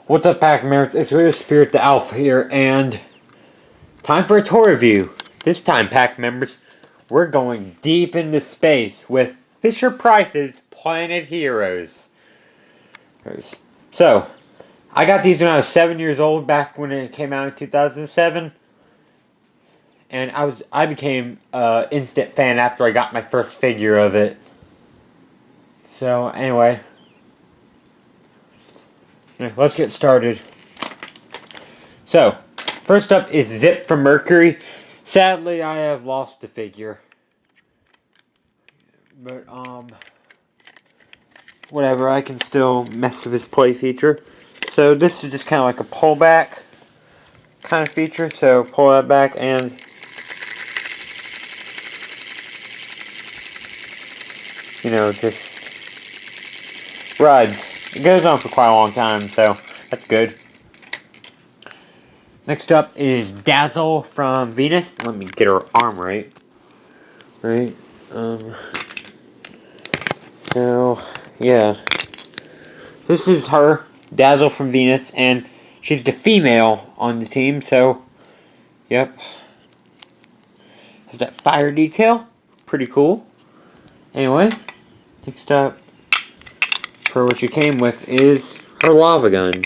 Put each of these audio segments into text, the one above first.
What's up, pack members? It's Real Spirit the Alpha here, and time for a tour review. This time, pack members, we're going deep into space with Fisher-Price's Planet Heroes. So, I got these when I was 7 years old, back when it came out in 2007. And I became an instant fan after I got my first figure of it. So, anyway, let's get started. So, first up is Zip from Mercury. Sadly, I have lost the figure. But, whatever, I can still mess with his play feature. So, this is just kind of like a pullback kind of feature. So, pull that back and just rides. It goes on for quite a long time, so that's good. Next up is Dazzle from Venus. Let me get her arm right. So, yeah. This is her, Dazzle from Venus, and she's the female on the team, so, yep. Has that fire detail. Pretty cool. Anyway, next up, for what she came with, is her lava gun.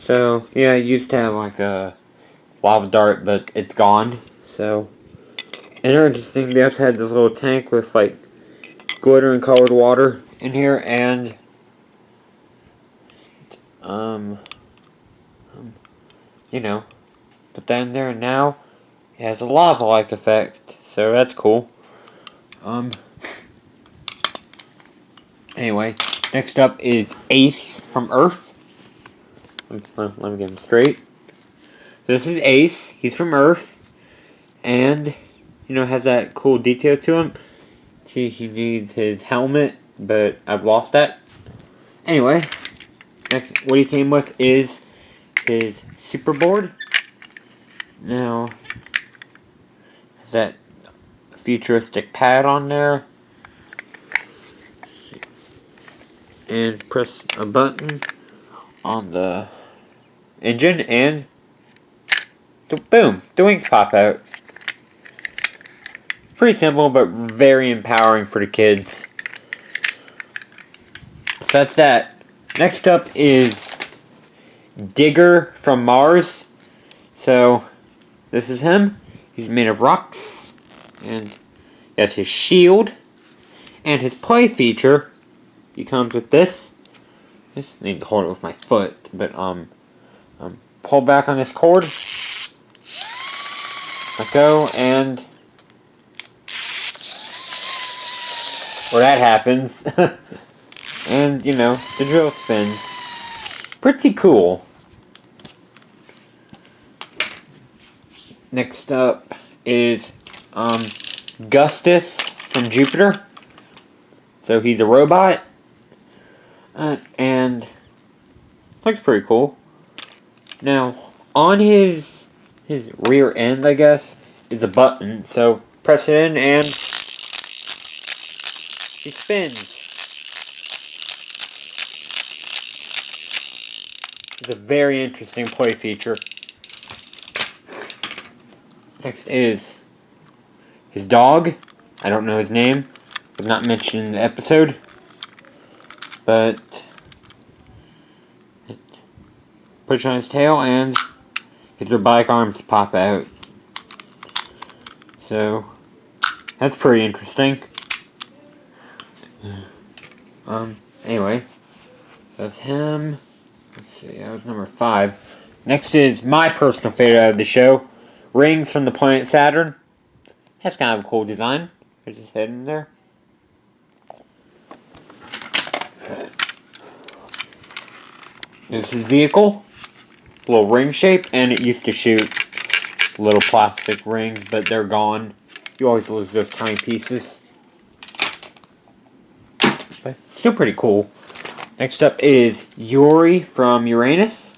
So, yeah, it used to have like a lava dart, but it's gone. So, interesting, they also had this little tank with like glitter and colored water in here, and but then there now it has a lava-like effect, so that's cool. Anyway, next up is Ace from Earth. Let me get him straight. This is Ace. He's from Earth, and has that cool detail to him. He needs his helmet, but I've lost that. Anyway, next, what he came with is his super board. Now, has that futuristic pad on there, and press a button on the engine, and boom, the wings pop out. Pretty simple, but very empowering for the kids. So that's that. Next up is Digger from Mars. So, this is him. He's made of rocks. And that's his shield. And his play feature, he comes with this. I need to hold it with my foot. But, pull back on this cord. Let go, and where that happens. And, the drill spins. Pretty cool. Next up is Gustus from Jupiter. So he's a robot. And looks pretty cool. Now, on his rear end, I guess, is a button. So press it in and he spins. It's a very interesting play feature. Next is his dog. I don't know his name. It was not mentioned in the episode. But push on his tail and his robotic arms pop out. So that's pretty interesting. Anyway, that's him. Let's see, that was number 5. Next is my personal favorite of the show, Rings from the planet Saturn. That's kind of a cool design. There's his head in there. This is vehicle, little ring shape, and it used to shoot little plastic rings, but they're gone. You always lose those tiny pieces. But still pretty cool. Next up is Yuri from Uranus.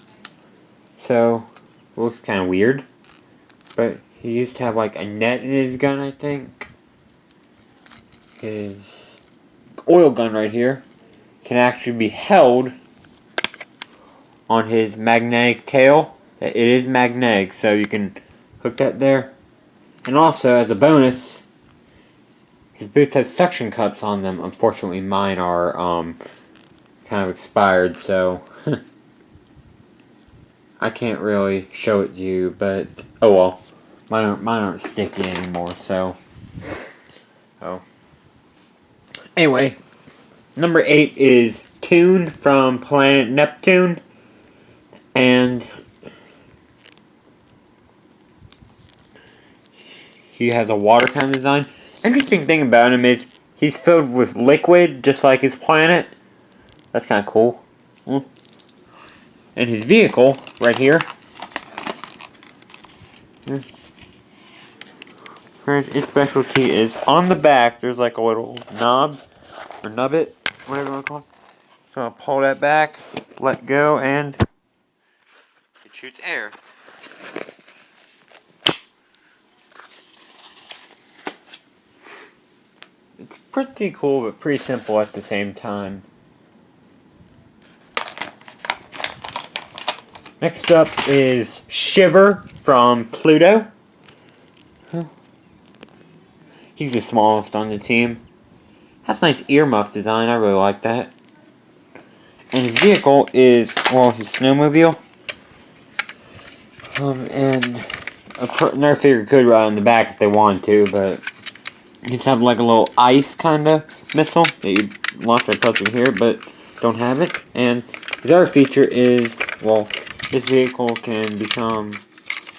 So, looks kind of weird. But he used to have like a net in his gun, I think. His oil gun right here can actually be held on his magnetic tail. It is magnetic, so you can hook that there. And also, as a bonus, his boots have suction cups on them. Unfortunately, mine are kind of expired, so I can't really show it to you. But oh well, mine aren't sticky anymore. So anyway, number 8 is Toon from planet Neptune, and he has a water kind of design. Interesting thing about him is he's filled with liquid, just like his planet. That's kind of cool. And his vehicle, right here. His specialty is on the back. There's like a little knob, or nubbit, whatever you want to call it. So I'll pull that back, let go, and it shoots air. It's pretty cool, but pretty simple at the same time. Next up is Shiver from Pluto. He's the smallest on the team. Has a nice earmuff design, I really like that. And his vehicle is, well, his Snowmobile. And another figure could ride on the back if they wanted to, but you just have like a little ice kind of missile that you launch by pressing here, but don't have it. And his other feature is, well, this vehicle can become,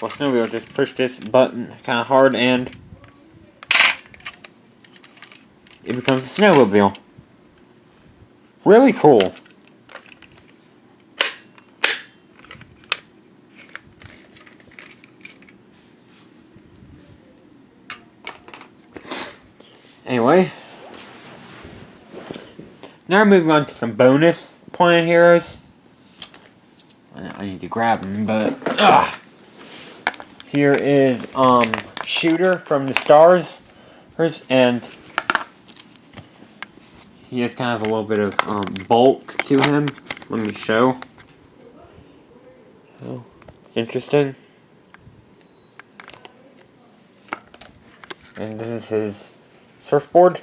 well, Snowmobile, just push this button kind of hard and it becomes a Snowmobile. Really cool. Anyway, now we're moving on to some bonus planet heroes. I need to grab them, but here is Shooter from the Stars, and he has kind of a little bit of bulk to him. Let me show. Oh, interesting. And this is his surfboard.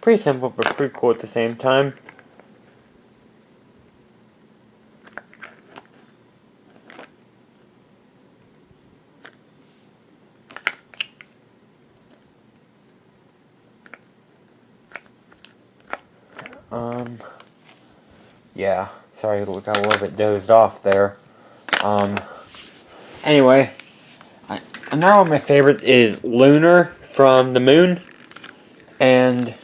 Pretty simple, but pretty cool at the same time. Yeah, sorry, I got a little bit dozed off there. Anyway, another one of my favorites is Lunar from the moon. And,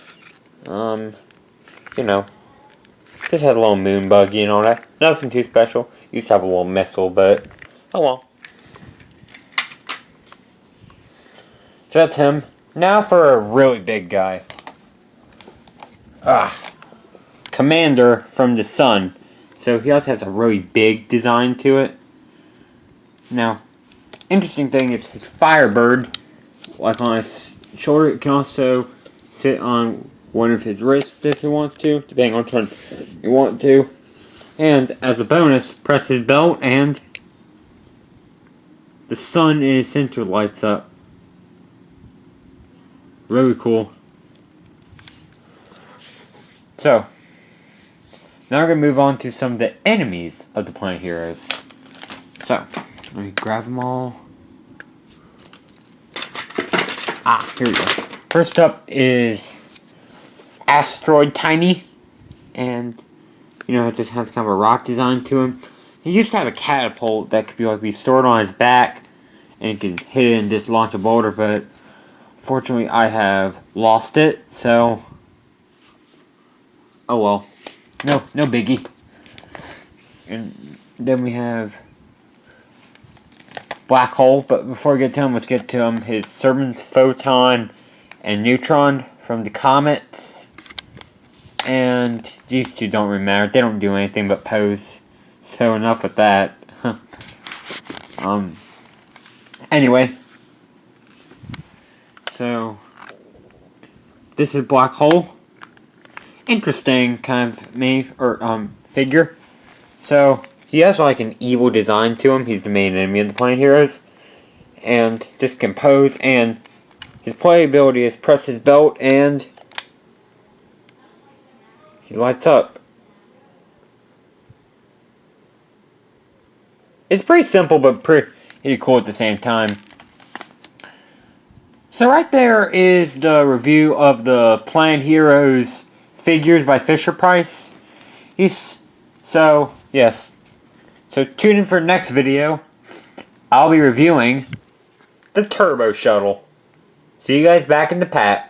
you know, just has a little moon buggy and all that. Nothing too special. Used to have a little missile, but, oh well. So that's him. Now for a really big guy. Commander from the Sun. So he also has a really big design to it. Now, interesting thing is his Firebird, like on his shoulder, it can also sit on one of his wrists if he wants to, depending on which one you want to. And as a bonus, press his belt and the sun in his center lights up. Really cool. So, now we're going to move on to some of the enemies of the Planet Heroes. So, let me grab them all. Here we go. First up is Asteroid Tiny. And, you know, it just has kind of a rock design to him. He used to have a catapult that could be stored on his back. And he could hit it and just launch a boulder. But, fortunately, I have lost it. So, oh well. No biggie. And then we have Black Hole, but before we get to him, let's get to him. His Servants, Photon, and Neutron from the comets. And these two don't really matter. They don't do anything but pose. So enough with that. Anyway. So, this is Black Hole. interesting kind of figure. So he has like an evil design to him. He's the main enemy of the Planet Heroes, and just compose. And his playability is press his belt and he lights up. It's pretty simple, but pretty cool at the same time. So right there is the review of the Planet Heroes figures by Fisher-Price. So tune in for the next video. I'll be reviewing the Turbo Shuttle. See you guys back in the pack.